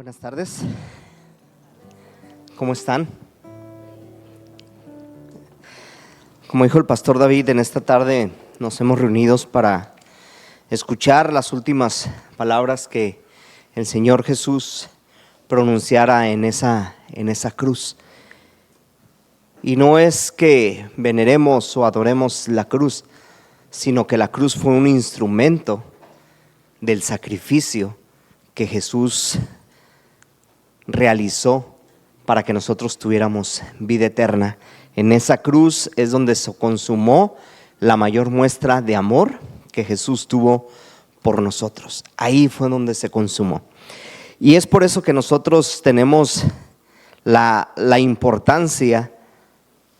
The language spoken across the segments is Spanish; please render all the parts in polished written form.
Buenas tardes. ¿Cómo están? Como dijo el pastor David, en esta tarde nos hemos reunido para escuchar las últimas palabras que el Señor Jesús pronunciara en esa cruz. Y no es que veneremos o adoremos la cruz, sino que la cruz fue un instrumento del sacrificio que Jesús realizó para que nosotros tuviéramos vida eterna. En esa cruz es donde se consumó la mayor muestra de amor que Jesús tuvo por nosotros. Ahí fue donde se consumó. Y es por eso que nosotros tenemos la importancia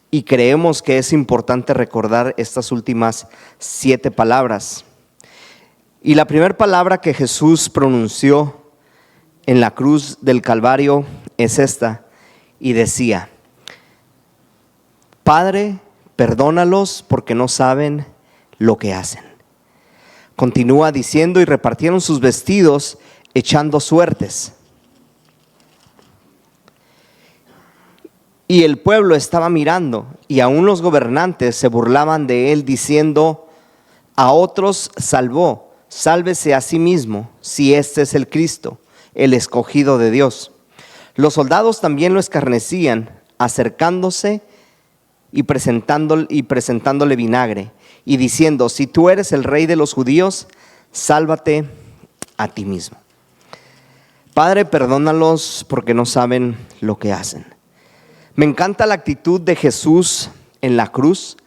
y creemos que es importante recordar estas últimas 7 palabras. Y la primera palabra que Jesús pronunció en la cruz del Calvario es esta, y decía: Padre, perdónalos porque no saben lo que hacen. Continúa diciendo: y repartieron sus vestidos echando suertes. Y el pueblo estaba mirando, y aún los gobernantes se burlaban de él, diciendo: a otros salvó, sálvese a sí mismo, si este es el Cristo, el escogido de Dios. Los soldados también lo escarnecían, acercándose y presentándole vinagre, y diciendo: si tú eres el rey de los judíos, sálvate a ti mismo. Padre, perdónalos porque no saben lo que hacen. Me encanta la actitud de Jesús en la cruz,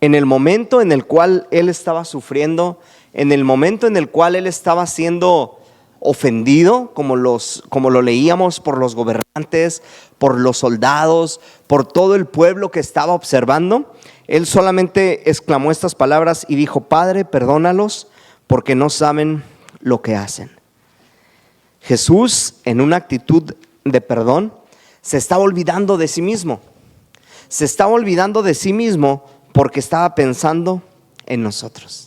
en el momento en el cual Él estaba sufriendo, en el momento en el cual Él estaba siendo ofendido, como lo leíamos, por los gobernantes, por los soldados, por todo el pueblo que estaba observando. Él solamente exclamó estas palabras y dijo: Padre, perdónalos porque no saben lo que hacen. Jesús, en una actitud de perdón, se estaba olvidando de sí mismo. Se estaba olvidando de sí mismo porque estaba pensando en nosotros.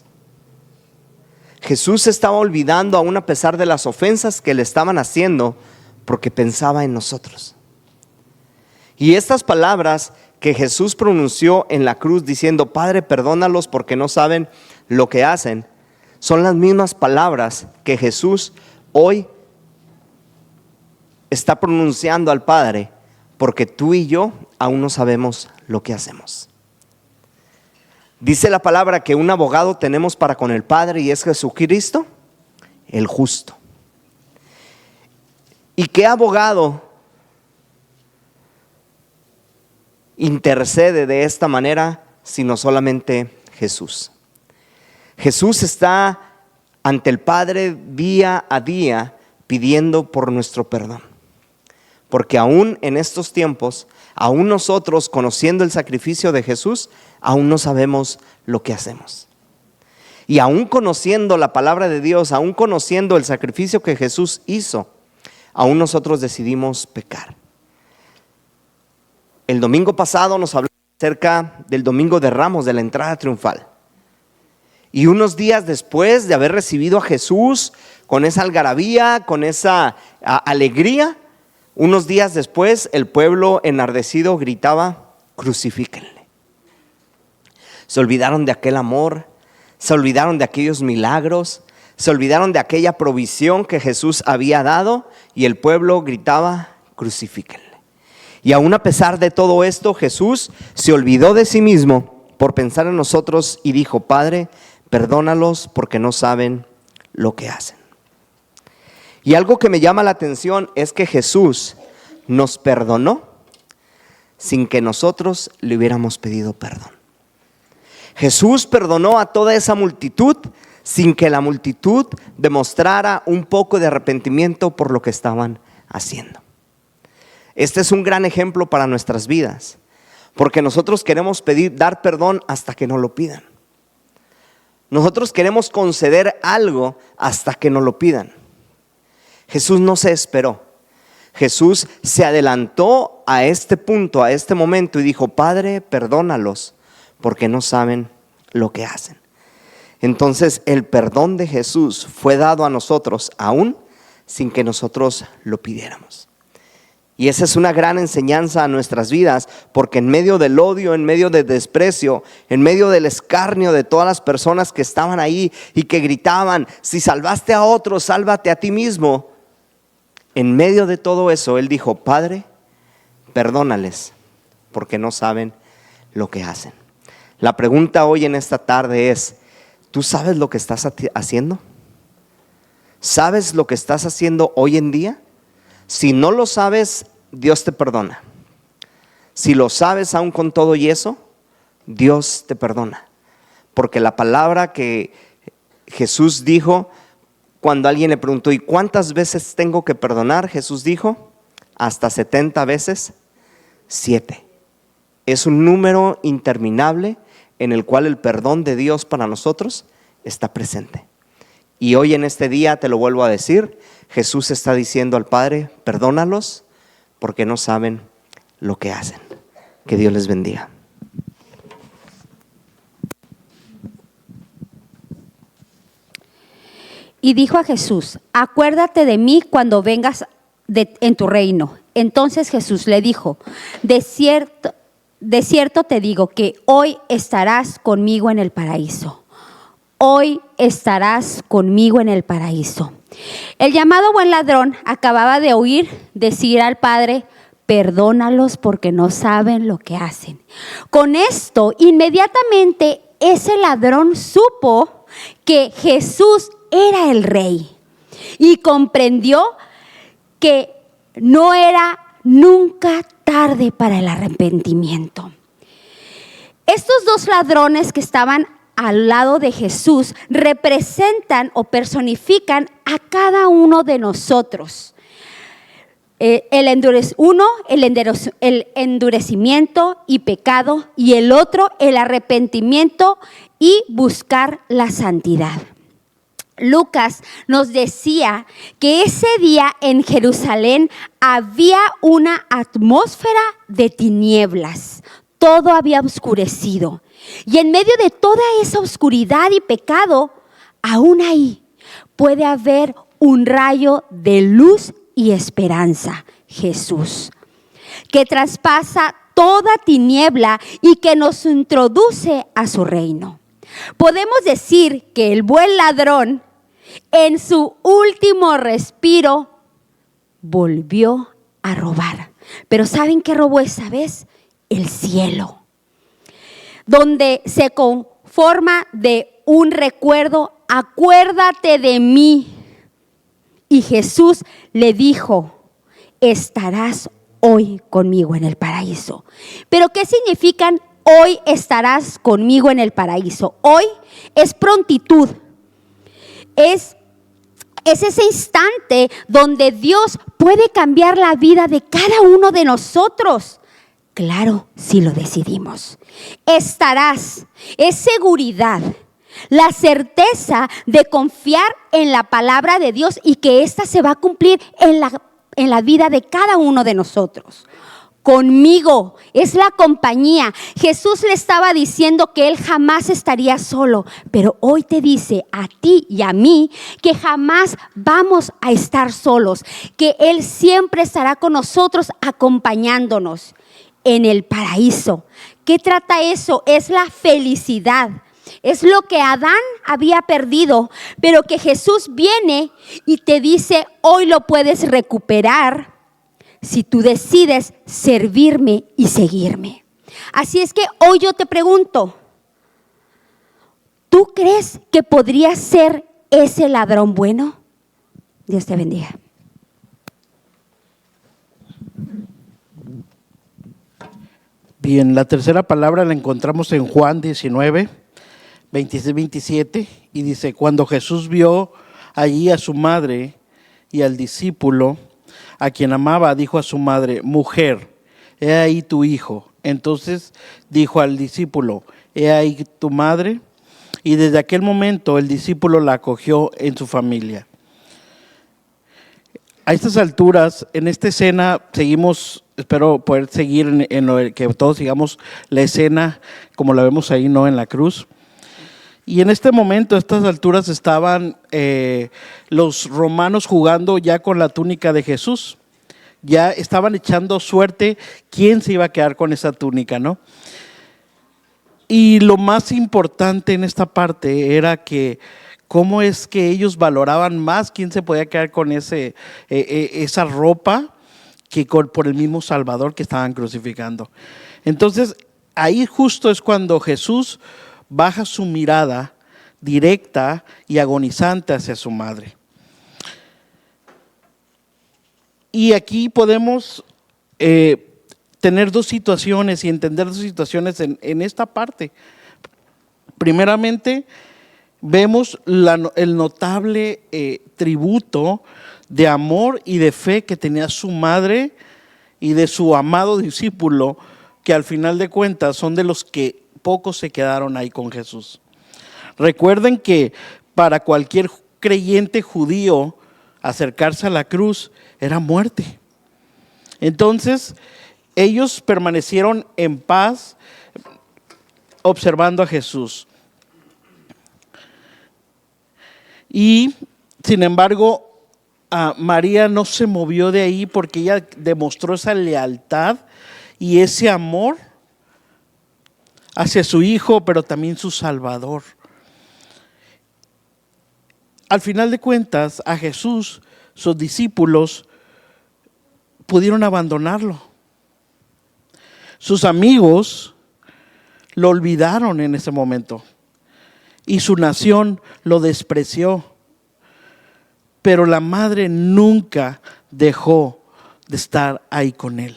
Jesús se estaba olvidando, aún a pesar de las ofensas que le estaban haciendo, porque pensaba en nosotros. Y estas palabras que Jesús pronunció en la cruz diciendo: Padre, perdónalos porque no saben lo que hacen, son las mismas palabras que Jesús hoy está pronunciando al Padre, porque tú y yo aún no sabemos lo que hacemos. Dice la palabra que un abogado tenemos para con el Padre, y es Jesucristo, el justo. ¿Y qué abogado intercede de esta manera sino solamente Jesús? Jesús está ante el Padre día a día pidiendo por nuestro perdón. Porque aún en estos tiempos, aún nosotros, conociendo el sacrificio de Jesús, aún no sabemos lo que hacemos. Y aún conociendo la palabra de Dios, aún conociendo el sacrificio que Jesús hizo, aún nosotros decidimos pecar. El domingo pasado nos habló acerca del Domingo de Ramos, de la entrada triunfal. Y unos días después de haber recibido a Jesús con esa algarabía, con esa alegría, unos días después el pueblo enardecido gritaba: crucifíquenle. Se olvidaron de aquel amor, se olvidaron de aquellos milagros, se olvidaron de aquella provisión que Jesús había dado, y el pueblo gritaba: crucifíquenle. Y aún a pesar de todo esto, Jesús se olvidó de sí mismo por pensar en nosotros y dijo: Padre, perdónalos porque no saben lo que hacen. Y algo que me llama la atención es que Jesús nos perdonó sin que nosotros le hubiéramos pedido perdón. Jesús perdonó a toda esa multitud sin que la multitud demostrara un poco de arrepentimiento por lo que estaban haciendo. Este es un gran ejemplo para nuestras vidas, porque nosotros queremos dar perdón hasta que nos lo pidan. Nosotros queremos conceder algo hasta que nos lo pidan. Jesús no se esperó. Jesús se adelantó a este punto, a este momento, y dijo: Padre, perdónalos porque no saben lo que hacen. Entonces el perdón de Jesús fue dado a nosotros aún sin que nosotros lo pidiéramos. Y esa es una gran enseñanza a nuestras vidas, porque en medio del odio, en medio del desprecio, en medio del escarnio de todas las personas que estaban ahí y que gritaban, si salvaste a otros, sálvate a ti mismo. En medio de todo eso, Él dijo, Padre, perdónales, porque no saben lo que hacen. La pregunta hoy en esta tarde es, ¿tú sabes lo que estás haciendo? ¿Sabes lo que estás haciendo hoy en día? Si no lo sabes, Dios te perdona. Si lo sabes aún con todo y eso, Dios te perdona. Porque la palabra que Jesús dijo cuando alguien le preguntó, ¿y cuántas veces tengo que perdonar? Jesús dijo, hasta 70 veces 7. Es un número interminable en el cual el perdón de Dios para nosotros está presente. Y hoy en este día, te lo vuelvo a decir, Jesús está diciendo al Padre, perdónalos porque no saben lo que hacen. Que Dios les bendiga. Y dijo a Jesús, acuérdate de mí cuando vengas en tu reino. Entonces Jesús le dijo, de cierto te digo que hoy estarás conmigo en el paraíso. Hoy estarás conmigo en el paraíso. El llamado buen ladrón acababa de oír decir al Padre, perdónalos porque no saben lo que hacen. Con esto, inmediatamente ese ladrón supo que Jesús era el Rey y comprendió que no era nunca tarde para el arrepentimiento. Estos dos ladrones que estaban al lado de Jesús representan o personifican a cada uno de nosotros. El endurecimiento y pecado, y el otro el arrepentimiento y buscar la santidad. Lucas nos decía que ese día en Jerusalén había una atmósfera de tinieblas, todo había oscurecido. Y en medio de toda esa oscuridad y pecado, aún ahí puede haber un rayo de luz y esperanza, Jesús, que traspasa toda tiniebla y que nos introduce a su reino. Podemos decir que el buen ladrón, en su último respiro, volvió a robar. Pero ¿saben qué robó esa vez? El cielo, donde se conforma de un recuerdo, acuérdate de mí. Y Jesús le dijo, estarás hoy conmigo en el paraíso. Pero ¿qué significan hoy estarás conmigo en el paraíso? Hoy es prontitud, es ese instante donde Dios puede cambiar la vida de cada uno de nosotros. Claro, si lo decidimos. Estarás, es seguridad, la certeza de confiar en la palabra de Dios y que ésta se va a cumplir en la vida de cada uno de nosotros. Conmigo es la compañía. Jesús le estaba diciendo que Él jamás estaría solo, pero hoy te dice a ti y a mí que jamás vamos a estar solos, que Él siempre estará con nosotros acompañándonos en el paraíso. ¿Qué trata eso? Es la felicidad. Es lo que Adán había perdido, pero que Jesús viene y te dice, hoy lo puedes recuperar si tú decides servirme y seguirme. Así es que hoy yo te pregunto, ¿tú crees que podrías ser ese ladrón bueno? Dios te bendiga. Bien, la tercera palabra la encontramos en Juan 19, 26-27, y dice, cuando Jesús vio allí a su madre y al discípulo a quien amaba, dijo a su madre, mujer, he ahí tu hijo. Entonces dijo al discípulo, he ahí tu madre, y desde aquel momento el discípulo la acogió en su familia. A estas alturas, en esta escena, seguimos, espero poder seguir en lo que todos sigamos la escena como la vemos ahí, ¿no? En la cruz. Y en este momento, a estas alturas, estaban los romanos jugando ya con la túnica de Jesús. Ya estaban echando suerte quién se iba a quedar con esa túnica, ¿no? Y lo más importante en esta parte era que cómo es que ellos valoraban más quién se podía quedar con esa ropa que por el mismo Salvador que estaban crucificando. Entonces, ahí justo es cuando Jesús baja su mirada directa y agonizante hacia su madre. Y aquí podemos tener dos situaciones y entender dos situaciones en esta parte. Primeramente, vemos el notable tributo de amor y de fe que tenía su madre y de su amado discípulo, que al final de cuentas son de los que pocos se quedaron ahí con Jesús. Recuerden que para cualquier creyente judío acercarse a la cruz era muerte. Entonces, ellos permanecieron en paz observando a Jesús. Y sin embargo, María no se movió de ahí porque ella demostró esa lealtad y ese amor hacia su hijo, pero también su Salvador. Al final de cuentas, a Jesús, sus discípulos pudieron abandonarlo. Sus amigos lo olvidaron en ese momento y su nación lo despreció. Pero la madre nunca dejó de estar ahí con él.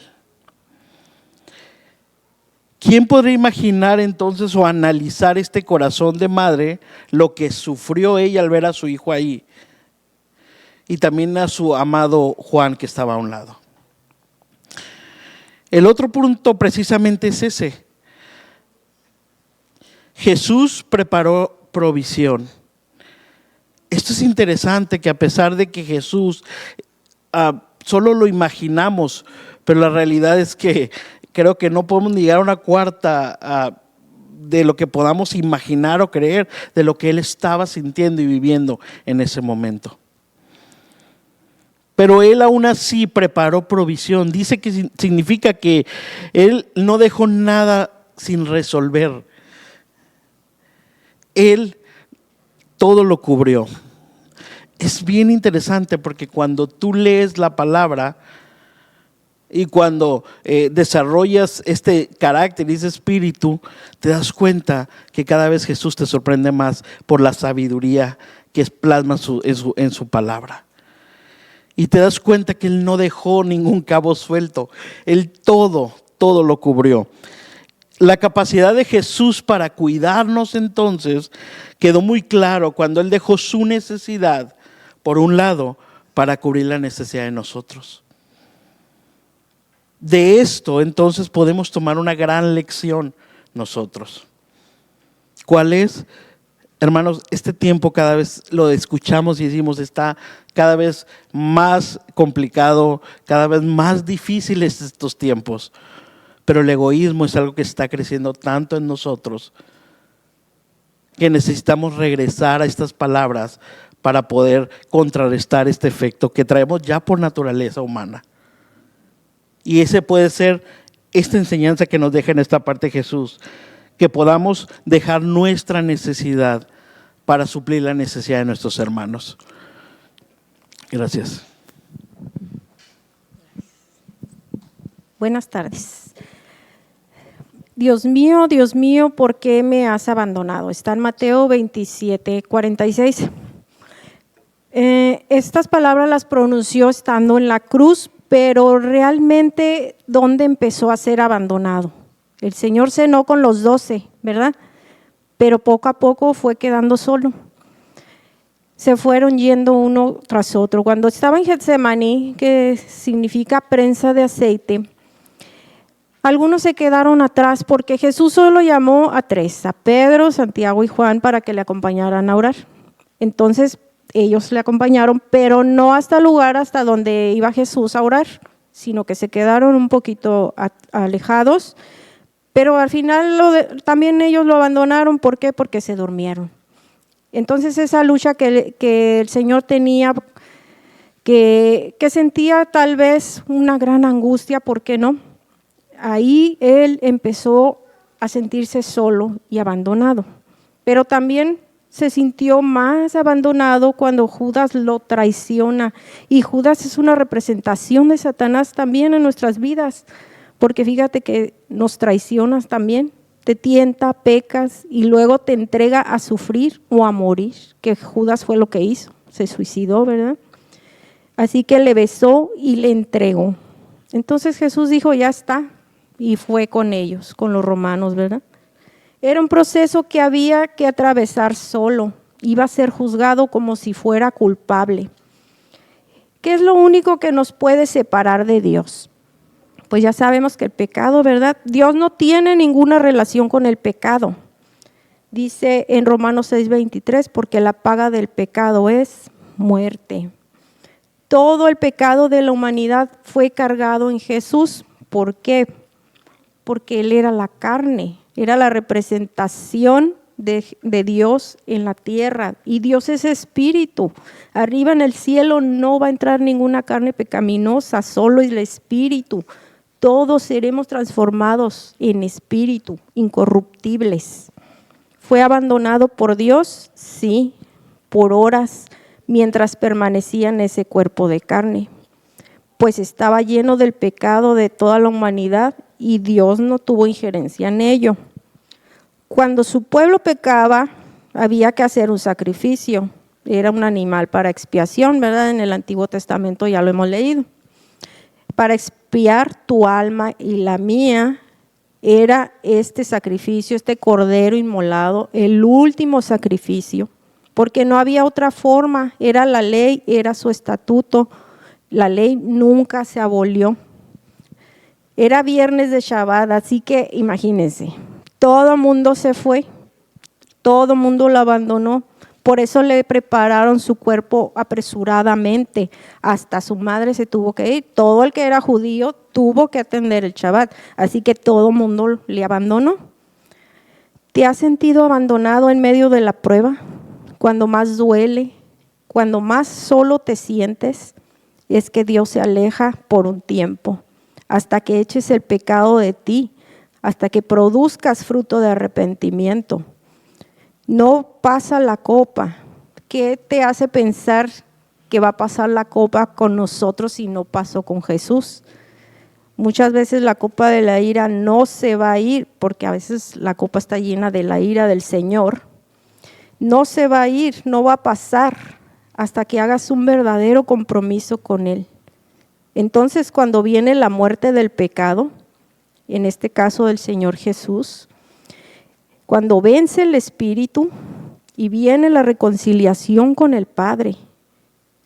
¿Quién podría imaginar entonces o analizar este corazón de madre, lo que sufrió ella al ver a su hijo ahí? Y también a su amado Juan que estaba a un lado. El otro punto precisamente es ese. Jesús preparó provisión. Esto es interesante, que a pesar de que Jesús solo lo imaginamos, pero la realidad es que creo que no podemos ni llegar a una cuarta de lo que podamos imaginar o creer de lo que él estaba sintiendo y viviendo en ese momento. Pero él aún así preparó provisión. Dice que significa que él no dejó nada sin resolver. Él todo lo cubrió. Es bien interesante porque cuando tú lees la palabra y cuando desarrollas este carácter y ese espíritu, te das cuenta que cada vez Jesús te sorprende más por la sabiduría que plasma en su palabra. Y te das cuenta que Él no dejó ningún cabo suelto. Él todo lo cubrió. La capacidad de Jesús para cuidarnos entonces quedó muy claro cuando Él dejó su necesidad, por un lado, para cubrir la necesidad de nosotros. De esto entonces podemos tomar una gran lección nosotros. ¿Cuál es? Hermanos, este tiempo cada vez lo escuchamos y decimos está cada vez más complicado, cada vez más difíciles estos tiempos. Pero el egoísmo es algo que está creciendo tanto en nosotros que necesitamos regresar a estas palabras para poder contrarrestar este efecto que traemos ya por naturaleza humana. Y ese puede ser esta enseñanza que nos deja en esta parte Jesús, que podamos dejar nuestra necesidad para suplir la necesidad de nuestros hermanos. Gracias. Buenas tardes. Dios mío, ¿por qué me has abandonado? Está en Mateo 27:46. Estas palabras las pronunció estando en la cruz, pero realmente, ¿dónde empezó a ser abandonado? El Señor cenó con los 12, ¿verdad? Pero poco a poco fue quedando solo. Se fueron yendo uno tras otro. Cuando estaba en Getsemaní, que significa prensa de aceite, algunos se quedaron atrás porque Jesús solo llamó a 3, a Pedro, Santiago y Juan, para que le acompañaran a orar. Entonces ellos le acompañaron, pero no hasta el lugar hasta donde iba Jesús a orar, sino que se quedaron un poquito alejados, pero al final también ellos lo abandonaron. ¿Por qué? Porque se durmieron. Entonces esa lucha que el Señor tenía, que sentía tal vez una gran angustia, ¿por qué no? Ahí él empezó a sentirse solo y abandonado, pero también se sintió más abandonado cuando Judas lo traiciona, y Judas es una representación de Satanás también en nuestras vidas, porque fíjate que nos traicionas también, te tienta, pecas y luego te entrega a sufrir o a morir, que Judas fue lo que hizo, se suicidó, ¿verdad? Así que le besó y le entregó. Entonces Jesús dijo, ya está, y fue con ellos, con los romanos, ¿verdad? Era un proceso que había que atravesar solo, iba a ser juzgado como si fuera culpable. ¿Qué es lo único que nos puede separar de Dios? Pues ya sabemos que el pecado, ¿verdad? Dios no tiene ninguna relación con el pecado. Dice en Romanos 6:23, porque la paga del pecado es muerte. Todo el pecado de la humanidad fue cargado en Jesús. ¿Por qué? Porque Él era la carne, era la representación de Dios en la tierra. Y Dios es espíritu. Arriba en el cielo no va a entrar ninguna carne pecaminosa, solo el espíritu. Todos seremos transformados en espíritu, incorruptibles. ¿Fue abandonado por Dios? Sí, por horas, mientras permanecía en ese cuerpo de carne, pues estaba lleno del pecado de toda la humanidad y Dios no tuvo injerencia en ello. Cuando su pueblo pecaba, había que hacer un sacrificio, era un animal para expiación, ¿verdad? En el Antiguo Testamento ya lo hemos leído. Para expiar tu alma y la mía, era este sacrificio, este cordero inmolado, el último sacrificio, porque no había otra forma, era la ley, era su estatuto, la ley nunca se abolió. Era viernes de Shabbat, así que imagínense, todo el mundo se fue, todo el mundo lo abandonó. Por eso le prepararon su cuerpo apresuradamente, hasta su madre se tuvo que ir. Todo el que era judío tuvo que atender el Shabbat, así que todo el mundo le abandonó. ¿Te has sentido abandonado en medio de la prueba? Cuando más duele, cuando más solo te sientes, es que Dios se aleja por un tiempo, hasta que eches el pecado de ti, hasta que produzcas fruto de arrepentimiento. No pasa la copa. ¿Qué te hace pensar que va a pasar la copa con nosotros si no pasó con Jesús? Muchas veces la copa de la ira no se va a ir, porque a veces la copa está llena de la ira del Señor. No se va a ir, no va a pasar hasta que hagas un verdadero compromiso con Él. Entonces, cuando viene la muerte del pecado, en este caso del Señor Jesús, cuando vence el Espíritu y viene la reconciliación con el Padre,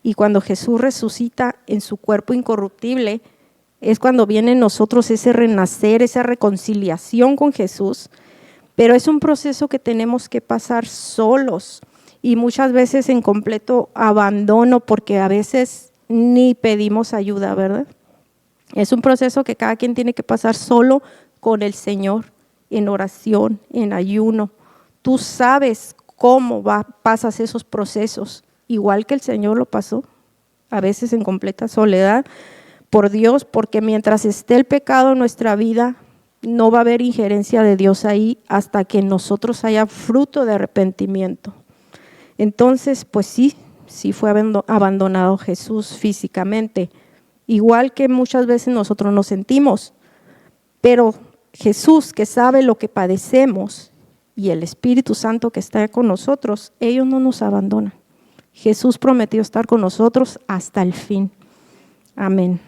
y cuando Jesús resucita en su cuerpo incorruptible, es cuando viene en nosotros ese renacer, esa reconciliación con Jesús. Pero es un proceso que tenemos que pasar solos y muchas veces en completo abandono, porque a veces ni pedimos ayuda, ¿verdad? Es un proceso que cada quien tiene que pasar solo con el Señor, en oración, en ayuno. Tú sabes cómo pasas esos procesos, igual que el Señor lo pasó, a veces en completa soledad por Dios, porque mientras esté el pecado en nuestra vida, no va a haber injerencia de Dios ahí hasta que en nosotros haya fruto de arrepentimiento. Entonces, pues sí fue abandonado Jesús físicamente, igual que muchas veces nosotros nos sentimos, pero Jesús, que sabe lo que padecemos, y el Espíritu Santo que está con nosotros, ellos no nos abandonan. Jesús prometió estar con nosotros hasta el fin. Amén.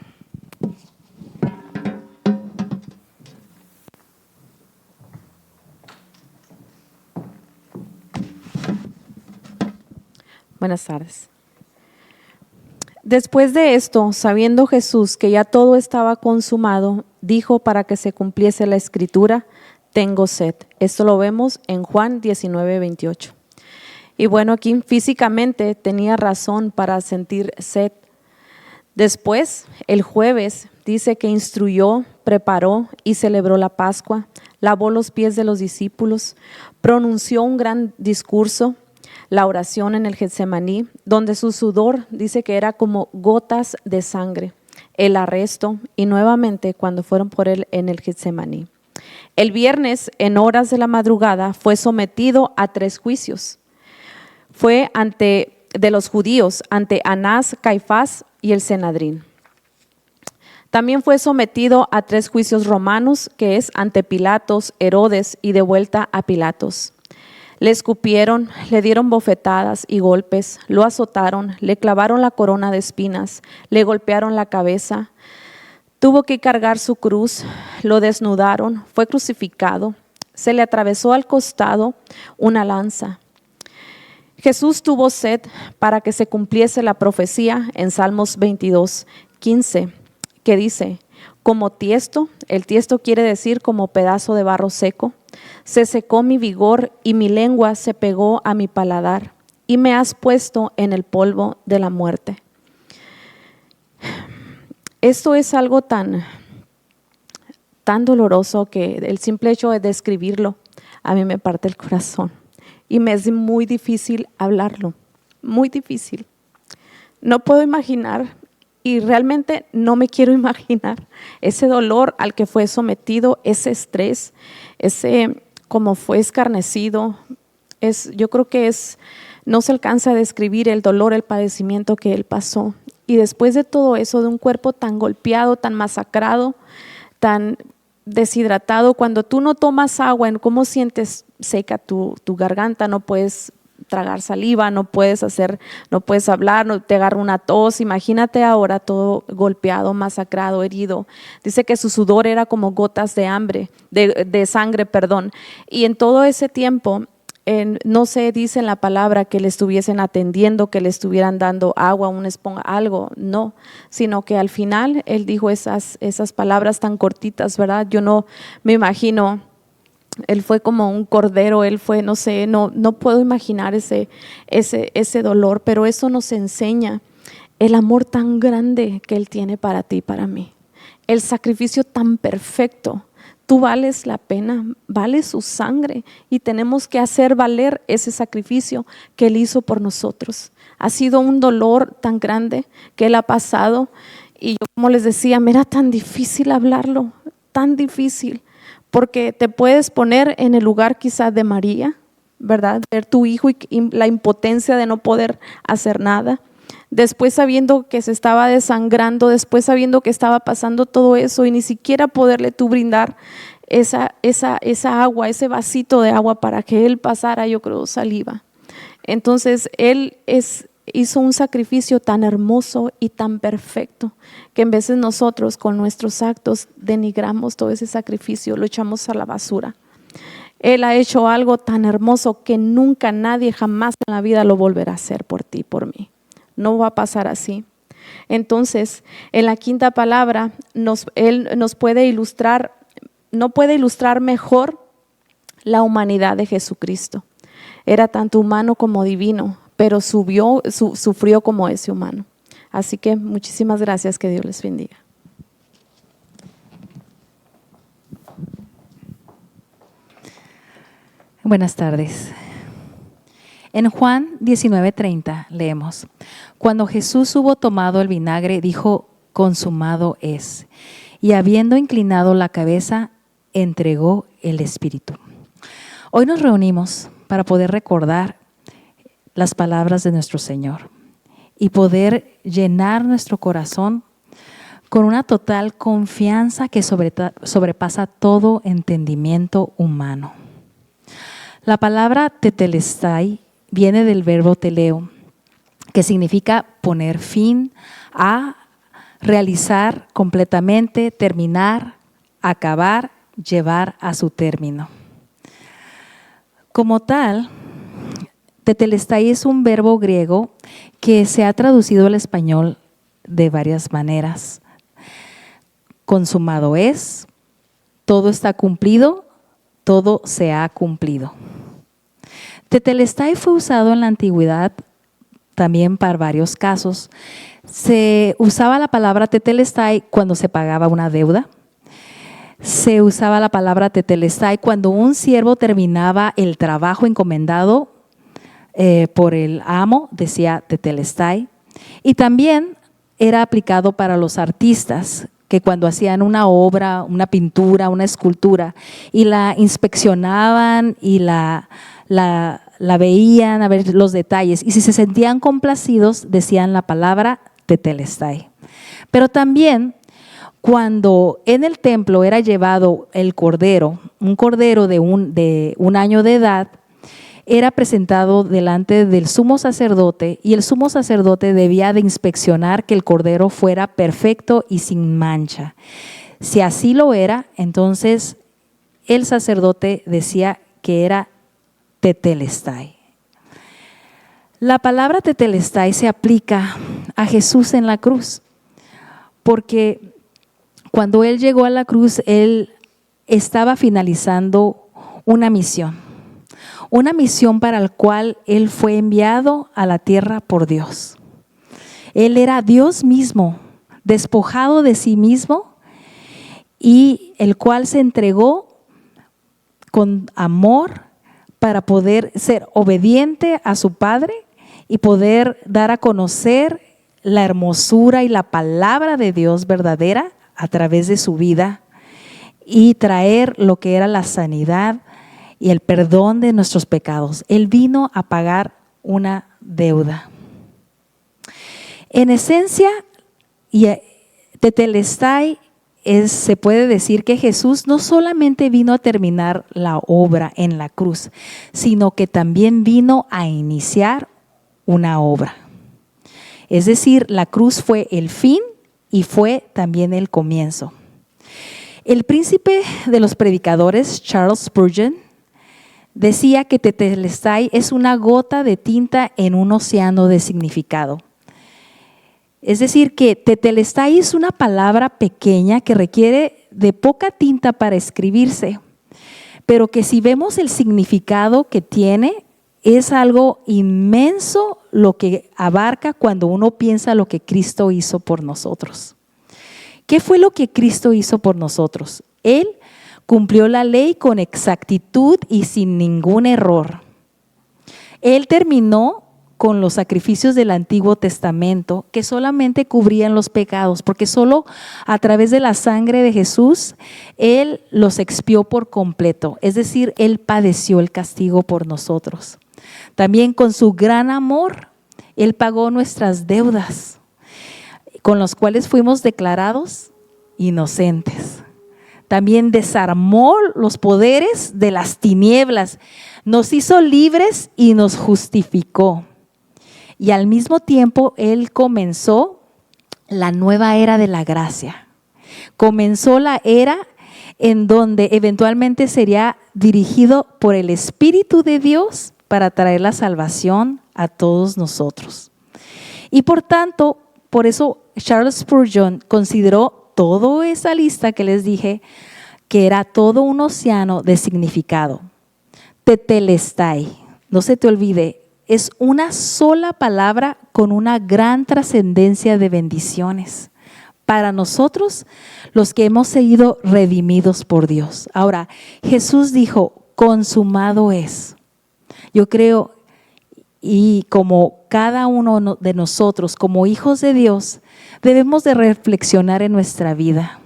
Buenas tardes. Después de esto, sabiendo Jesús que ya todo estaba consumado, dijo para que se cumpliese la escritura, tengo sed. Esto lo vemos en Juan 19:28. Y bueno, aquí físicamente tenía razón para sentir sed. Después, el jueves, dice que instruyó, preparó y celebró la Pascua, lavó los pies de los discípulos, pronunció un gran discurso, la oración en el Getsemaní, donde su sudor dice que era como gotas de sangre, el arresto y nuevamente cuando fueron por él en el Getsemaní. El viernes, en horas de la madrugada, fue sometido a 3 juicios. Fue de los judíos, ante Anás, Caifás y el Sanedrín. También fue sometido a 3 juicios romanos, que es ante Pilatos, Herodes y de vuelta a Pilatos. Le escupieron, le dieron bofetadas y golpes, lo azotaron, le clavaron la corona de espinas, le golpearon la cabeza, tuvo que cargar su cruz, lo desnudaron, fue crucificado, se le atravesó al costado una lanza. Jesús tuvo sed para que se cumpliese la profecía en Salmos 22:15, que dice, como tiesto, el tiesto quiere decir como pedazo de barro seco, se secó mi vigor y mi lengua se pegó a mi paladar y me has puesto en el polvo de la muerte. Esto es algo tan doloroso que el simple hecho de describirlo a mí me parte el corazón y me es muy difícil hablarlo, muy difícil. No puedo imaginar y realmente no me quiero imaginar ese dolor al que fue sometido, ese estrés, ese como fue escarnecido. Yo creo que no se alcanza a describir el dolor, el padecimiento que él pasó. Y después de todo eso, de un cuerpo tan golpeado, tan masacrado, tan deshidratado, cuando tú no tomas agua, ¿cómo sientes seca tu garganta? No puedes tragar saliva, no puedes hablar, no te agarra una tos. Imagínate ahora todo golpeado, masacrado, herido. Dice que su sudor era como gotas de sangre. Y en todo ese tiempo, no se dice en la palabra que le estuviesen atendiendo, que le estuvieran dando agua, una esponja, algo, no, sino que al final él dijo esas palabras tan cortitas, ¿verdad? Yo no me imagino, él fue como un cordero, él fue, no sé, no puedo imaginar ese dolor, pero eso nos enseña el amor tan grande que él tiene para ti y para mí, el sacrificio tan perfecto. Tú vales la pena, vale su sangre y tenemos que hacer valer ese sacrificio que Él hizo por nosotros. Ha sido un dolor tan grande que Él ha pasado y yo, como les decía, me era tan difícil hablarlo, tan difícil, porque te puedes poner en el lugar quizás de María, ¿verdad? Ver tu hijo y la impotencia de no poder hacer nada. Después sabiendo que se estaba desangrando, después sabiendo que estaba pasando todo eso y ni siquiera poderle tú brindar esa agua, ese vasito de agua para que él pasara, yo creo, saliva. Entonces él hizo un sacrificio tan hermoso y tan perfecto que en veces nosotros con nuestros actos denigramos todo ese sacrificio, lo echamos a la basura. Él ha hecho algo tan hermoso que nunca nadie jamás en la vida lo volverá a hacer por ti, por mí. No va a pasar así. Entonces, en la quinta palabra, él nos puede ilustrar, no puede ilustrar mejor la humanidad de Jesucristo. Era tanto humano como divino, pero sufrió como ese humano. Así que muchísimas gracias, que Dios les bendiga. Buenas tardes. En Juan 19:30 leemos, cuando Jesús hubo tomado el vinagre, dijo, consumado es. Y habiendo inclinado la cabeza, entregó el Espíritu. Hoy nos reunimos para poder recordar las palabras de nuestro Señor y poder llenar nuestro corazón con una total confianza que sobrepasa todo entendimiento humano. La palabra tetelestai viene del verbo teleo, que significa poner fin a, realizar completamente, terminar, acabar, llevar a su término. Como tal, tetelestai es un verbo griego que se ha traducido al español de varias maneras. Consumado es, todo está cumplido, todo se ha cumplido. Tetelestai fue usado en la antigüedad también para varios casos. Se usaba la palabra tetelestai cuando se pagaba una deuda. Se usaba la palabra tetelestai cuando un siervo terminaba el trabajo encomendado por el amo, decía tetelestai. Y también era aplicado para los artistas, que cuando hacían una obra, una pintura, una escultura, y la inspeccionaban y la veían a ver los detalles, y si se sentían complacidos, decían la palabra tetelestai. Pero también cuando en el templo era llevado el cordero, un cordero de un año de edad, era presentado delante del sumo sacerdote, y el sumo sacerdote debía de inspeccionar que el cordero fuera perfecto y sin mancha. Si así lo era, entonces el sacerdote decía que era tetelestai. La palabra tetelestai se aplica a Jesús en la cruz, porque cuando Él llegó a la cruz, Él estaba finalizando una misión para la cual Él fue enviado a la tierra por Dios. Él era Dios mismo, despojado de sí mismo, y el cual se entregó con amor para poder ser obediente a su Padre y poder dar a conocer la hermosura y la palabra de Dios verdadera a través de su vida, y traer lo que era la sanidad y el perdón de nuestros pecados. Él vino a pagar una deuda. En esencia, tetelestai se puede decir que Jesús no solamente vino a terminar la obra en la cruz, sino que también vino a iniciar una obra. Es decir, la cruz fue el fin y fue también el comienzo. El príncipe de los predicadores, Charles Spurgeon, decía que tetelestai es una gota de tinta en un océano de significado. Es decir, que tetelestai es una palabra pequeña que requiere de poca tinta para escribirse, pero que si vemos el significado que tiene, es algo inmenso lo que abarca cuando uno piensa lo que Cristo hizo por nosotros. ¿Qué fue lo que Cristo hizo por nosotros? Él cumplió la ley con exactitud y sin ningún error. Él terminó con los sacrificios del Antiguo Testamento que solamente cubrían los pecados, porque solo a través de la sangre de Jesús Él los expió por completo. Es decir, Él padeció el castigo por nosotros. También con su gran amor, Él pagó nuestras deudas, con los cuales fuimos declarados inocentes. También desarmó los poderes de las tinieblas, nos hizo libres y nos justificó. Y al mismo tiempo Él comenzó la nueva era de la gracia. Comenzó la era en donde eventualmente sería dirigido por el Espíritu de Dios para traer la salvación a todos nosotros. Y por tanto, por eso Charles Spurgeon consideró toda esa lista que les dije que era todo un océano de significado. Tetelestai, no se te olvide, es una sola palabra con una gran trascendencia de bendiciones para nosotros, los que hemos sido redimidos por Dios. Ahora, Jesús dijo, consumado es. Yo creo, y como cada uno de nosotros, como hijos de Dios, debemos de reflexionar en nuestra vida.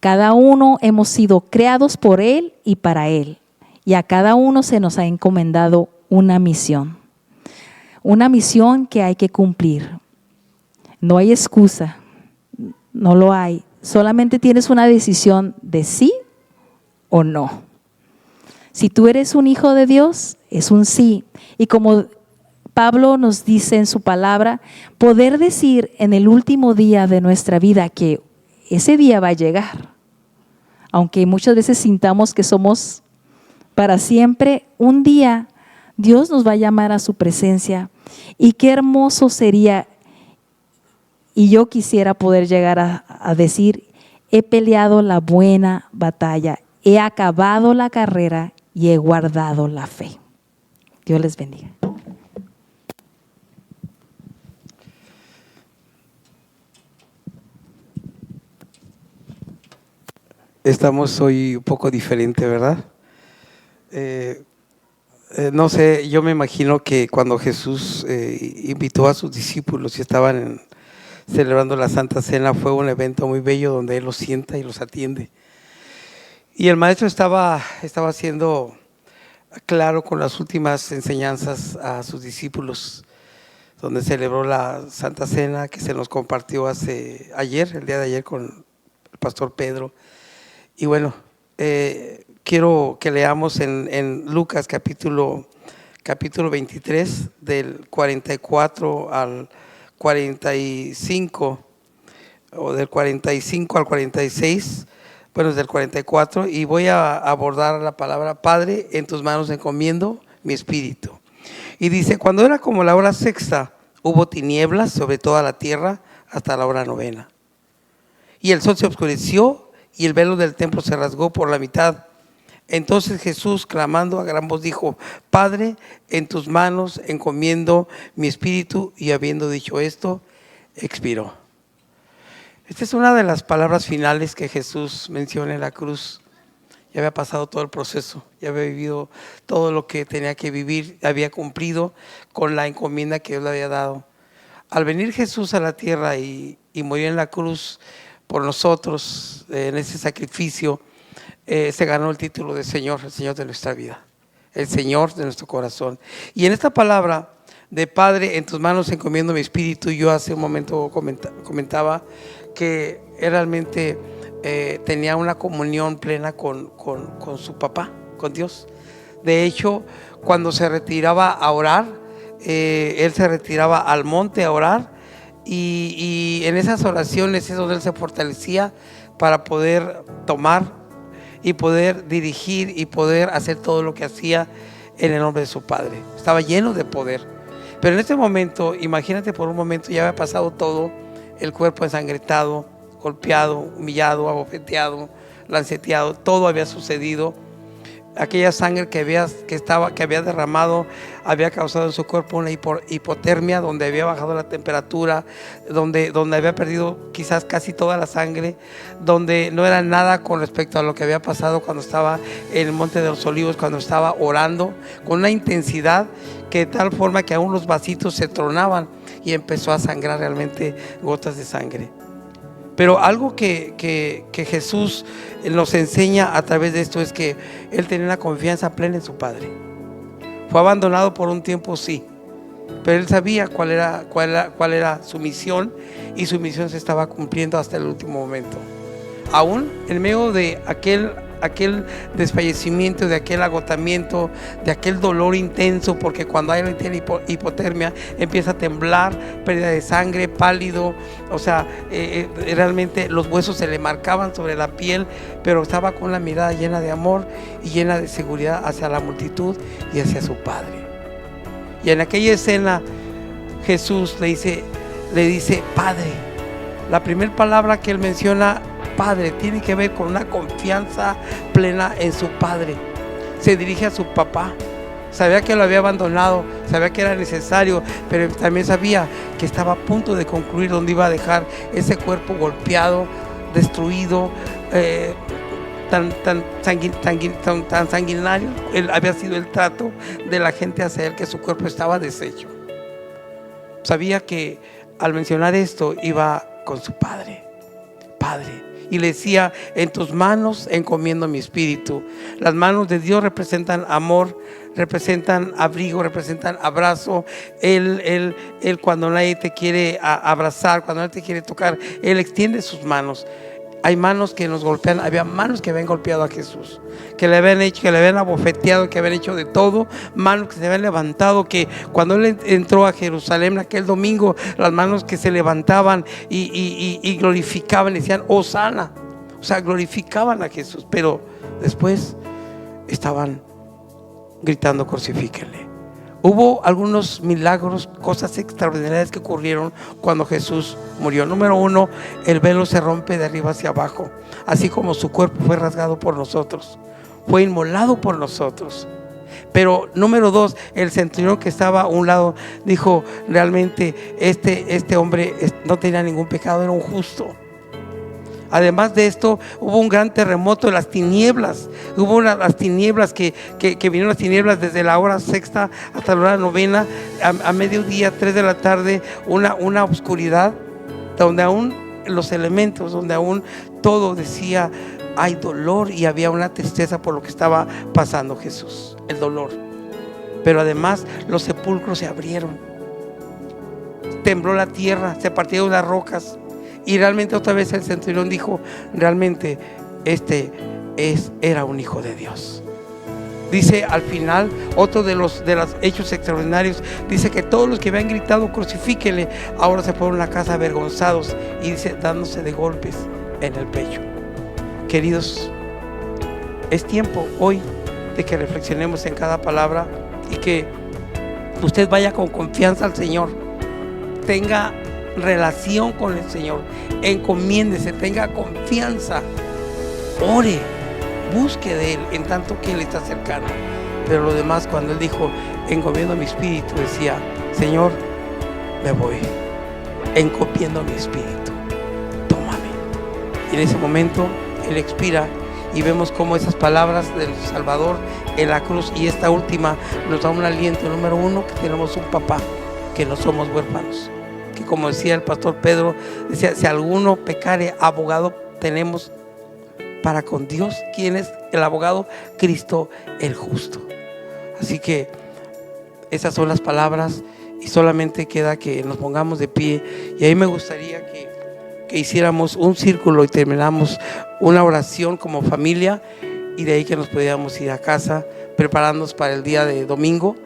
Cada uno hemos sido creados por Él y para Él, y a cada uno se nos ha encomendado una misión que hay que cumplir. No hay excusa, no lo hay. Solamente tienes una decisión de sí o no. Si tú eres un hijo de Dios, es un sí. Y como Pablo nos dice en su palabra, poder decir en el último día de nuestra vida que ese día va a llegar. Aunque muchas veces sintamos que somos para siempre, un día Dios nos va a llamar a su presencia. Y qué hermoso sería, y yo quisiera poder llegar a decir, he peleado la buena batalla, he acabado la carrera y he guardado la fe. Dios les bendiga. Estamos hoy un poco diferente, ¿verdad? No sé, yo me imagino que cuando Jesús invitó a sus discípulos y estaban celebrando la Santa Cena, fue un evento muy bello donde Él los sienta y los atiende. Y el maestro estaba siendo claro con las últimas enseñanzas a sus discípulos, donde celebró la Santa Cena que se nos compartió el día de ayer con el pastor Pedro. Y bueno, quiero que leamos en Lucas capítulo 23, del 44 al 45, o del 45 al 46, bueno, del 44, y voy a abordar la palabra: Padre, en tus manos encomiendo mi espíritu. Y dice: cuando era como la hora sexta, hubo tinieblas sobre toda la tierra hasta la hora novena. Y el sol se oscureció y el velo del templo se rasgó por la mitad. Entonces Jesús, clamando a gran voz, dijo: Padre, en tus manos encomiendo mi espíritu. Y habiendo dicho esto, expiró. Esta es una de las palabras finales que Jesús menciona en la cruz. Ya había pasado todo el proceso, ya había vivido todo lo que tenía que vivir, había cumplido con la encomienda que Dios le había dado. Al venir Jesús a la tierra y morir en la cruz por nosotros, en ese sacrificio, se ganó el título de Señor, el Señor de nuestra vida, el Señor de nuestro corazón. Y en esta palabra de Padre, en tus manos encomiendo mi espíritu, yo hace un momento comentaba que realmente tenía una comunión plena con su papá, con Dios. De hecho, cuando se retiraba a orar, él se retiraba al monte a orar, y en esas oraciones es donde él se fortalecía para poder tomar y poder dirigir y poder hacer todo lo que hacía en el nombre de su Padre. Estaba lleno de poder. Pero en este momento, imagínate por un momento, ya había pasado todo, el cuerpo ensangrentado, golpeado, humillado, abofeteado, lanceteado, todo había sucedido. Aquella sangre que había derramado había causado en su cuerpo una hipotermia, donde había bajado la temperatura, donde había perdido quizás casi toda la sangre, donde no era nada con respecto a lo que había pasado cuando estaba en el Monte de los Olivos, cuando estaba orando con una intensidad que de tal forma que aún los vasitos se tronaban y empezó a sangrar realmente gotas de sangre. Pero algo que Jesús nos enseña a través de esto es que Él tenía una confianza plena en su Padre. Fue abandonado por un tiempo, sí, pero Él sabía cuál era su misión, y su misión se estaba cumpliendo hasta el último momento. Aún en medio de aquel desfallecimiento, de aquel agotamiento, de aquel dolor intenso, porque cuando hay hipotermia empieza a temblar, pérdida de sangre, pálido, o sea, realmente los huesos se le marcaban sobre la piel, pero estaba con la mirada llena de amor y llena de seguridad hacia la multitud y hacia su Padre. Y en aquella escena Jesús le dice Padre. La primera palabra que él menciona, Padre, tiene que ver con una confianza plena en su Padre. Se dirige a su papá. Sabía que lo había abandonado, sabía que era necesario, pero también sabía que estaba a punto de concluir, donde iba a dejar ese cuerpo golpeado, destruido, tan sanguinario. Él había sido el trato de la gente hacia él, que su cuerpo estaba deshecho. Sabía que al mencionar esto iba con su Padre. Padre. Y le decía: en tus manos encomiendo mi espíritu. Las manos de Dios representan amor, representan abrigo, representan abrazo. Él cuando nadie te quiere abrazar, cuando nadie te quiere tocar, Él extiende sus manos. Hay manos que nos golpean. Había manos que habían golpeado a Jesús, que le habían hecho, que le habían abofeteado, que habían hecho de todo. Manos que se habían levantado, que cuando él entró a Jerusalén aquel domingo, las manos que se levantaban y glorificaban, decían Hosana, o sea, glorificaban a Jesús. Pero después estaban gritando: crucifíquenle. Hubo algunos milagros, cosas extraordinarias que ocurrieron cuando Jesús murió. Número uno, el velo se rompe de arriba hacia abajo, así como su cuerpo fue rasgado por nosotros, fue inmolado por nosotros. Pero número dos, el centurión que estaba a un lado dijo: realmente este hombre no tenía ningún pecado, era un justo. Además de esto, hubo un gran terremoto de las tinieblas. Hubo las tinieblas que vinieron las tinieblas desde la hora sexta hasta la hora novena, a mediodía, 3 de la tarde, una oscuridad donde aún los elementos, donde aún todo decía hay dolor, y había una tristeza por lo que estaba pasando Jesús, el dolor. Pero además los sepulcros se abrieron, tembló la tierra, se partieron las rocas. Y realmente otra vez el centurión dijo, realmente era un hijo de Dios. Dice al final, otro de los hechos extraordinarios, dice que todos los que habían gritado crucifíquenle, ahora se fueron a la casa avergonzados, y dice, dándose de golpes en el pecho. Queridos, es tiempo hoy de que reflexionemos en cada palabra y que usted vaya con confianza al Señor, tenga relación con el Señor, encomiéndese, tenga confianza, ore, busque de Él en tanto que Él está cercano. Pero lo demás, cuando Él dijo, encomiendo mi espíritu, decía, Señor, me voy, encomiendo mi espíritu, tómame. Y en ese momento Él expira, y vemos cómo esas palabras del Salvador en la cruz y esta última nos da un aliento. Número uno, que tenemos un papá, que no somos huérfanos, que como decía el pastor Pedro, decía, si alguno pecare, abogado tenemos para con Dios. ¿Quién es el abogado? Cristo el justo. Así que esas son las palabras, y solamente queda que nos pongamos de pie, y ahí me gustaría que hiciéramos un círculo y terminamos una oración como familia, y de ahí que nos pudiéramos ir a casa preparándonos para el día de domingo,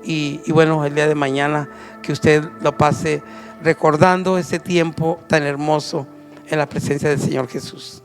y bueno, el día de mañana que usted lo pase recordando ese tiempo tan hermoso en la presencia del Señor Jesús.